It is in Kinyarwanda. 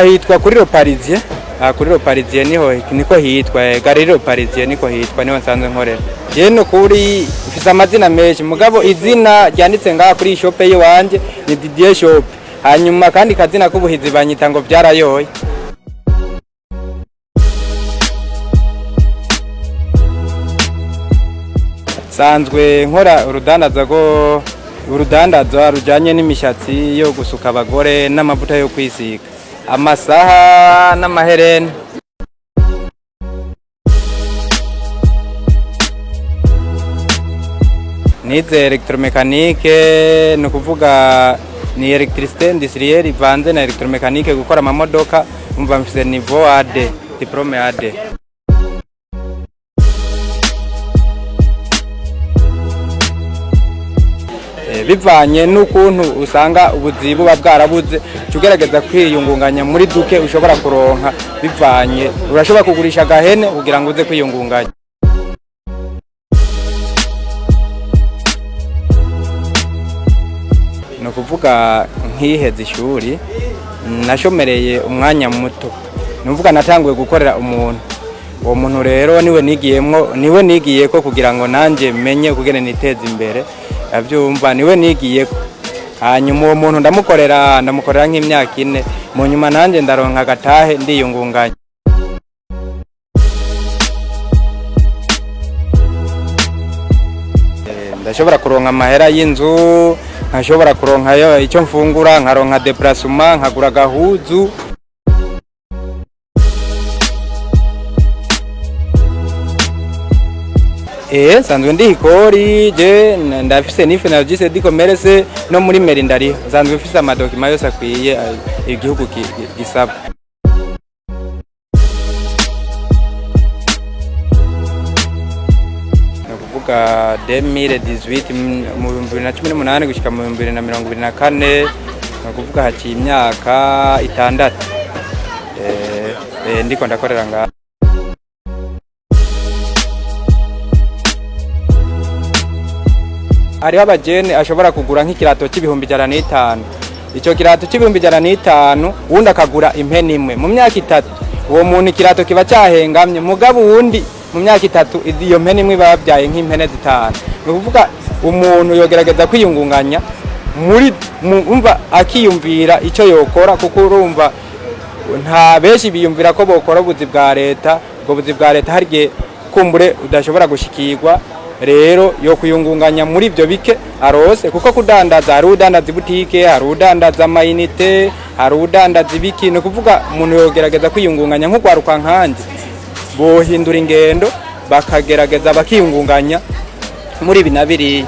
Hitwa kuri Parisien. Kuri Parisien niko hitwa Gariro Parisien niko hitwa niho nsanzwe nkorera. Je no kuri ufise amazina menshi mugabo izina ryanditse ngaha kuri shope yiwanje ni Didier Shop. Hanyuma kandi kazina kubuhizi banyita ngo byarayoye. Sanzwe nkora urudandaza rujanye n'imishatsi yo gusuka abagore n'amavuta yo kwisiga, amasaha n'amahereni. Nize electromechanique, no kuvuga ni electricité industrielle ivanze na electromechanique, gukora amamodoka. Umva mfise niveau AD, diplome AD. Bivanye n'ukuntu usanga ubuzi buba bwarabuze, tugerageza kwiyungunganya muri duke ushobora kuronka. Bivanye urashobora kugurisha gahene kugira ngo uze kwiyungunganya. No kuvuga nkiheze ishuri nashomereye umwanya muto, nuvuga natanguye gukorera umuntu. Uwo muntu rero niwe nigiyeko kugira ngo nanje menye kugene niteze imbere. Avyumva niwe nigiyeko. Hanyuma uwo muntu ndamukorera nk'imyaka 4, mu nyuma nanje ndaronka gatahe ndiyungunganya. Ndashobora kuronka amahera y'inzu, nkashobora kuronka icyo mfungura, nkaronka déplacement, nkagura gahuzu. Sanzwe ndi hikori je ndafise ni finaliste di commerce no muri meri ndari. Sanzwe mfise amadokima yose akwiye igihugu gisaba. Kuvuga 2018 mu 2018 gushika mu 2024, kuvuga haciye imyaka 6. Ndiko ndakorera nga hariho abajene ashobora kugura nk'ikirato c'ibihumbi 105. Ico kirato c'ibihumbi 105 wundi akagura impene imwe. Mu myaka 3 uwo muntu ikirato kiba cyahengamye, mugabo wundi mu myaka 3 iyo mpene imwe babyaye nk'impene 5. Ni kuvuga umuntu yogerageza kwiyungunganya muri umva akiyumvira ico yokora, kuko urumva nta beshi biyumvira ko bokora ubuzi bwa leta. Ubwo buzi bwa leta harige kumbure udashobora gushikirwa. Rero yo kuyungunganya muri ibyo bike arose, kuko kudandaza hari udandaza butike, hari udandaza amayinite, hari udandaza ibiki. No kuvuga umuntu yogerageza kwiyungunganya nko kwaruka nkanje bohindura ingendo bakagerageza bakiyungunganya muri binabiri.